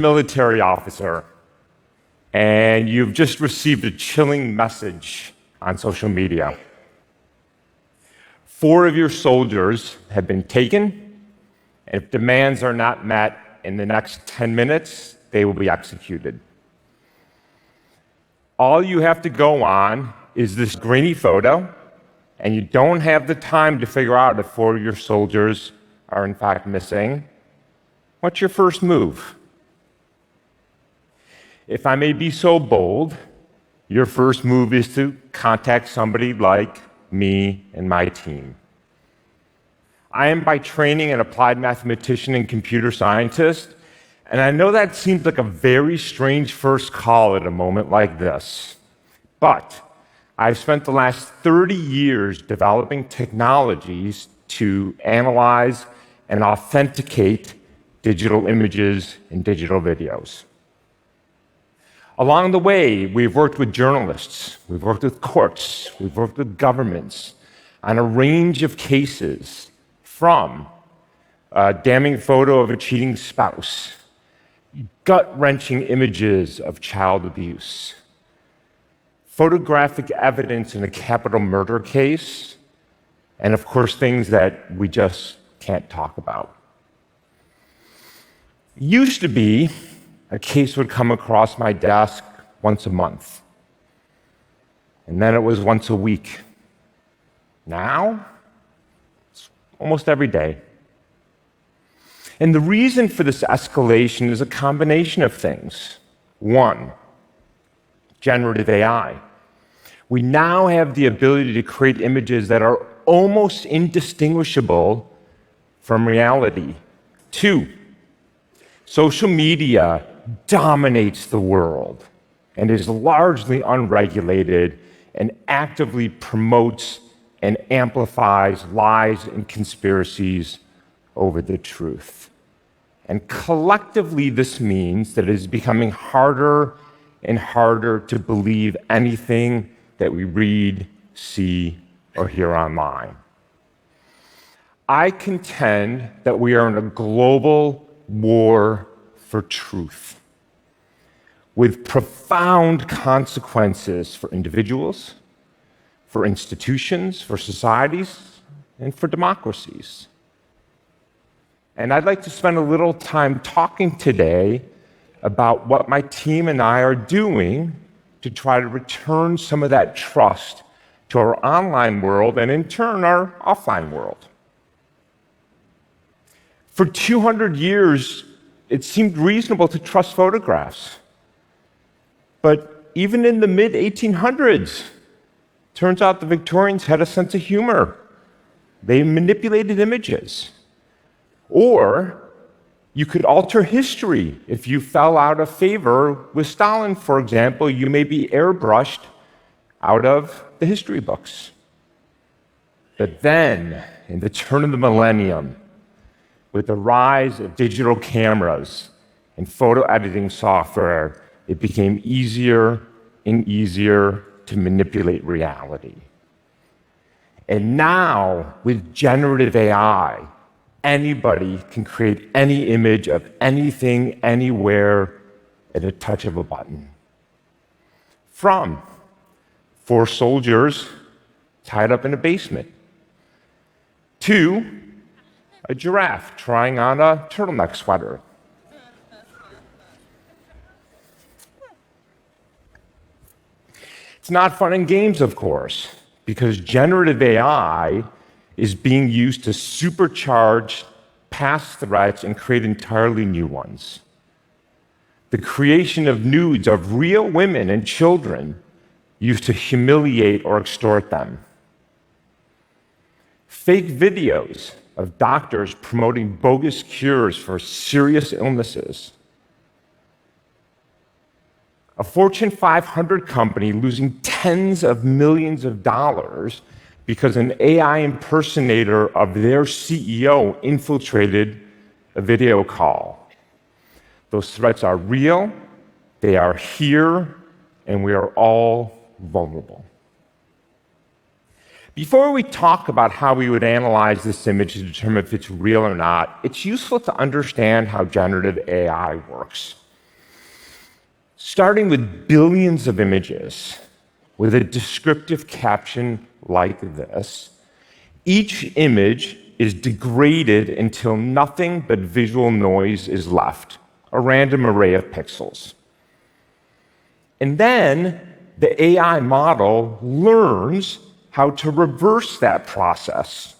military officer, and you've just received a chilling message on social media. 4 of your soldiers have been taken, and if demands are not met in the next 10 minutes, they will be executed. All you have to go on is this grainy photo, and you don't have the time to figure out if 4 of your soldiers are in fact missing. What's your first move? If I may be so bold, your first move is to contact somebody like me and my team. I am by training an applied mathematician and computer scientist, and I know that seems like a very strange first call at a moment like this. But I've spent the last 30 years developing technologies to analyze and authenticate digital images and digital videos. Along the way, we've worked with journalists, we've worked with courts, we've worked with governments on a range of cases, from a damning photo of a cheating spouse, gut-wrenching images of child abuse, photographic evidence in a capital murder case, and of course, things that we just can't talk about. It used to be a case would come across my desk once a month, and then it was once a week. Now, it's almost every day. And the reason for this escalation is a combination of things. One, generative AI. We now have the ability to create images that are almost indistinguishable from reality. 2, social media dominates the world and is largely unregulated and actively promotes and amplifies lies and conspiracies over the truth. And collectively, this means that it is becoming harder and harder to believe anything that we read, see, or hear online. I contend that we are in a global war for truth, with profound consequences for individuals, for institutions, for societies, and for democracies. And I'd like to spend a little time talking today about what my team and I are doing to try to return some of that trust to our online world and, in turn, our offline world. For 200 years, it seemed reasonable to trust photographs. But even in the mid-1800s, turns out the Victorians had a sense of humor. They manipulated images. Or you could alter history. If you fell out of favor with Stalin, for example, you may be airbrushed out of the history books. But then, in the turn of the millennium, with the rise of digital cameras and photo editing software, it became easier and easier to manipulate reality. And now, with generative AI, anybody can create any image of anything, anywhere, at a touch of a button. From 4 soldiers tied up in a basement, to a giraffe trying on a turtleneck sweater. It's not fun and games, of course, because generative AI is being used to supercharge past threats and create entirely new ones. The creation of nudes of real women and children used to humiliate or extort them. Fake videos of doctors promoting bogus cures for serious illnesses. A Fortune 500 company losing tens of millions of dollars because an AI impersonator of their CEO infiltrated a video call. Those threats are real, they are here, and we are all vulnerable. Before we talk about how we would analyze this image to determine if it's real or not, it's useful to understand how generative AI works. Starting with billions of images with a descriptive caption like this, each image is degraded until nothing but visual noise is left, a random array of pixels. And then the AI model learns how to reverse that process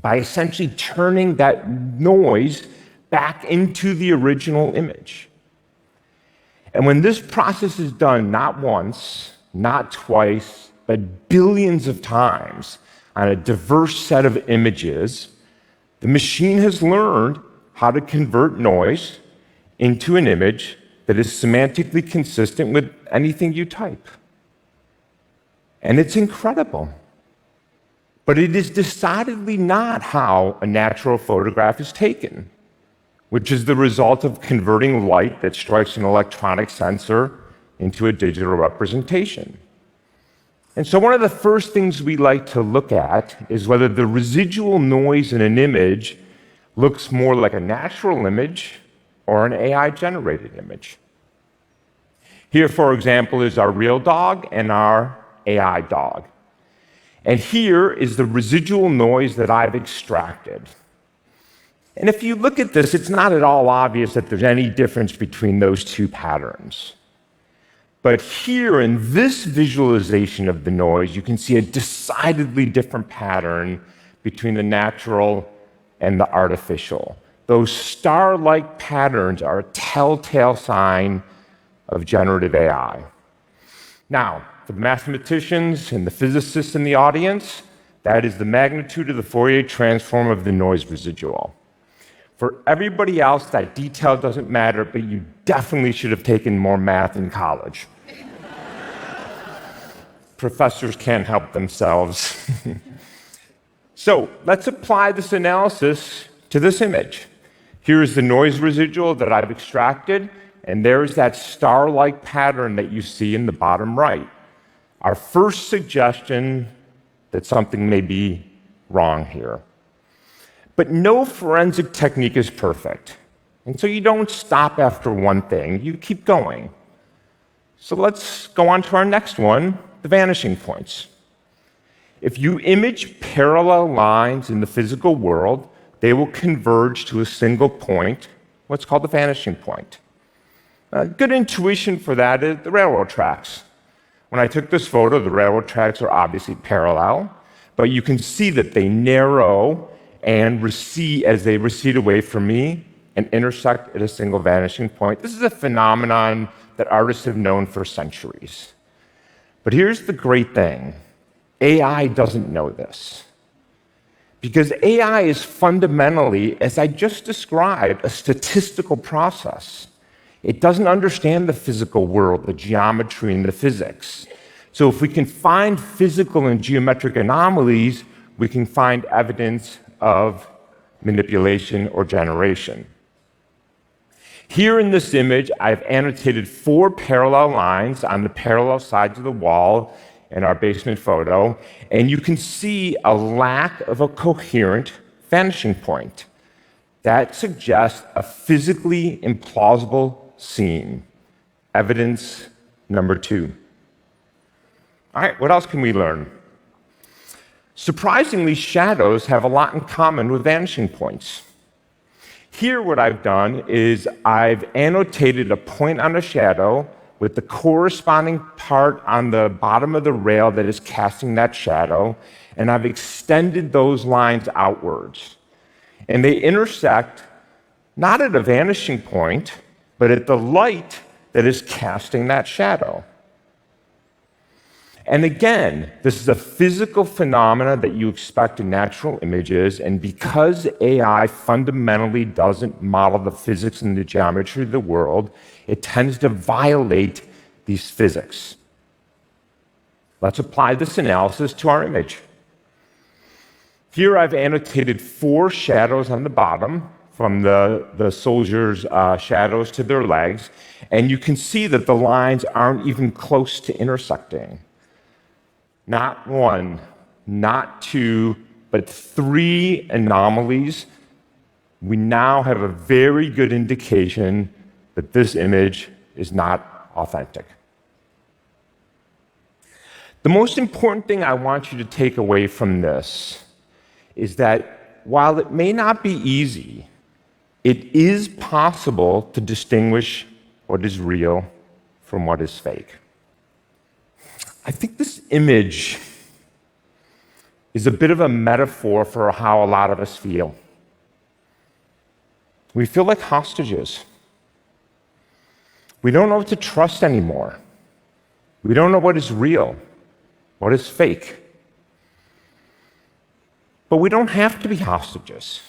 by essentially turning that noise back into the original image. And when this process is done not once, not twice, but billions of times on a diverse set of images, the machine has learned how to convert noise into an image that is semantically consistent with anything you type. And it's incredible. But it is decidedly not how a natural photograph is taken, which is the result of converting light that strikes an electronic sensor into a digital representation. And so one of the first things we like to look at is whether the residual noise in an image looks more like a natural image or an AI-generated image. Here, for example, is our real dog and our AI dog. And here is the residual noise that I've extracted. And if you look at this, it's not at all obvious that there's any difference between those two patterns. But here in this visualization of the noise, you can see a decidedly different pattern between the natural and the artificial. Those star-like patterns are a telltale sign of generative AI. Now, for the mathematicians and the physicists in the audience, that is the magnitude of the Fourier transform of the noise residual. For everybody else, that detail doesn't matter, but you definitely should have taken more math in college. Professors can't help themselves. So let's apply this analysis to this image. Here is the noise residual that I've extracted, and there's that star-like pattern that you see in the bottom right. Our first suggestion that something may be wrong here. But no forensic technique is perfect. And so you don't stop after one thing, you keep going. So let's go on to our next one, the vanishing points. If you image parallel lines in the physical world, they will converge to a single point, what's called the vanishing point. A good intuition for that is the railroad tracks. When I took this photo, the railroad tracks are obviously parallel, but you can see that they narrow and recede as they recede away from me and intersect at a single vanishing point. This is a phenomenon that artists have known for centuries. But here's the great thing. AI doesn't know this. Because AI is fundamentally, as I just described, a statistical process. It doesn't understand the physical world, the geometry and the physics. So if we can find physical and geometric anomalies, we can find evidence of manipulation or generation. Here in this image, I've annotated 4 parallel lines on the parallel sides of the wall in our basement photo, and you can see a lack of a coherent vanishing point. That suggests a physically implausible scene. Evidence number 2. All right, what else can we learn? Surprisingly, shadows have a lot in common with vanishing points. Here, what I've done is I've annotated a point on a shadow with the corresponding part on the bottom of the rail that is casting that shadow, and I've extended those lines outwards. And they intersect not at a vanishing point, but at the light that is casting that shadow. And again, this is a physical phenomena that you expect in natural images, and because AI fundamentally doesn't model the physics and the geometry of the world, it tends to violate these physics. Let's apply this analysis to our image. Here I've annotated 4 shadows on the bottom, from the soldiers' shadows to their legs, and you can see that the lines aren't even close to intersecting. Not 1, not 2, but 3 anomalies. We now have a very good indication that this image is not authentic. The most important thing I want you to take away from this is that while it may not be easy, it is possible to distinguish what is real from what is fake. I think this image is a bit of a metaphor for how a lot of us feel. We feel like hostages. We don't know what to trust anymore. We don't know what is real, what is fake. But we don't have to be hostages.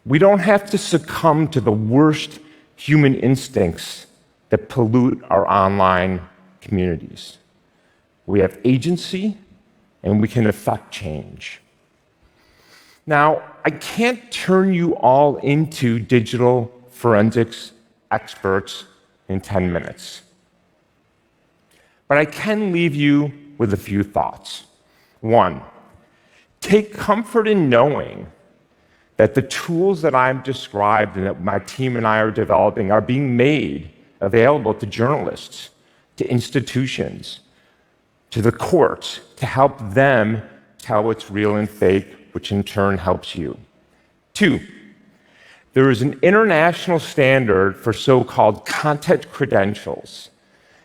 We don't have to succumb to the worst human instincts that pollute our online communities. We have agency, and we can affect change. Now, I can't turn you all into digital forensics experts in 10 minutes. But I can leave you with a few thoughts. One, take comfort in knowing that the tools that I've described and that my team and I are developing are being made available to journalists, to institutions, to the courts, to help them tell what's real and fake, which in turn helps you. Two, there is an international standard for so-called content credentials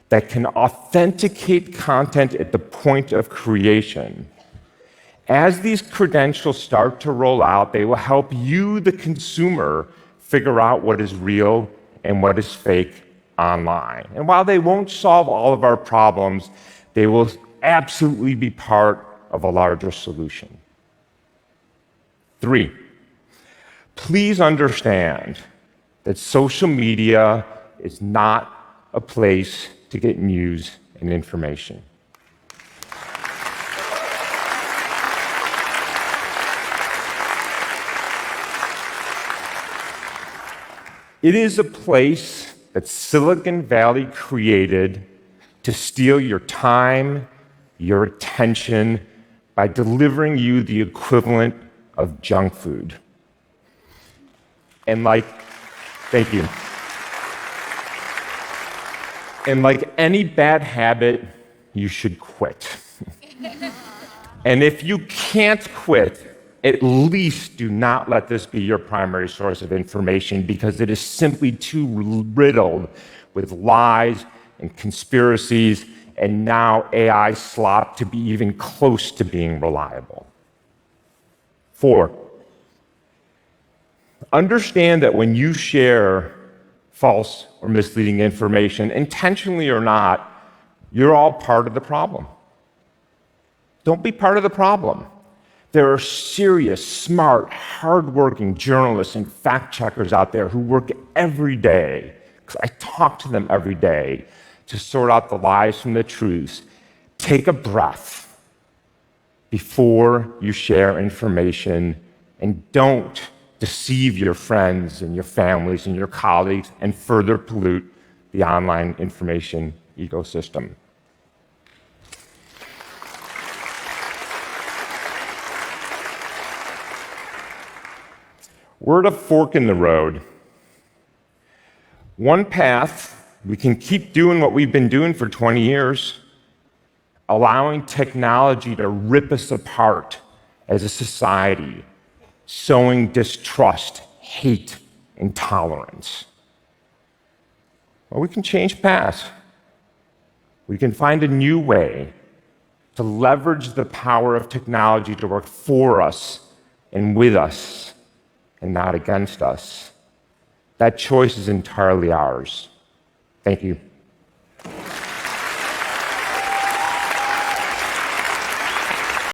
that can authenticate content at the point of creation. As these credentials start to roll out, they will help you, the consumer, figure out what is real and what is fake online. And while they won't solve all of our problems, they will absolutely be part of a larger solution. Three, please understand that social media is not a place to get news and information. It is a place that Silicon Valley created to steal your time, your attention, by delivering you the equivalent of junk food. And thank you. And like any bad habit, you should quit. And if you can't quit, at least do not let this be your primary source of information, because it is simply too riddled with lies and conspiracies and now AI slop to be even close to being reliable. Four, understand that when you share false or misleading information, intentionally or not, you're all part of the problem. Don't be part of the problem. There are serious, smart, hardworking journalists and fact checkers out there who work every day, because I talk to them every day, to sort out the lies from the truths. Take a breath before you share information, and don't deceive your friends and your families and your colleagues and further pollute the online information ecosystem. We're at a fork in the road. One path, we can keep doing what we've been doing for 20 years, allowing technology to rip us apart as a society, sowing distrust, hate, intolerance. Or we can change paths. We can find a new way to leverage the power of technology to work for us and with us, and not against us. That choice is entirely ours. Thank you.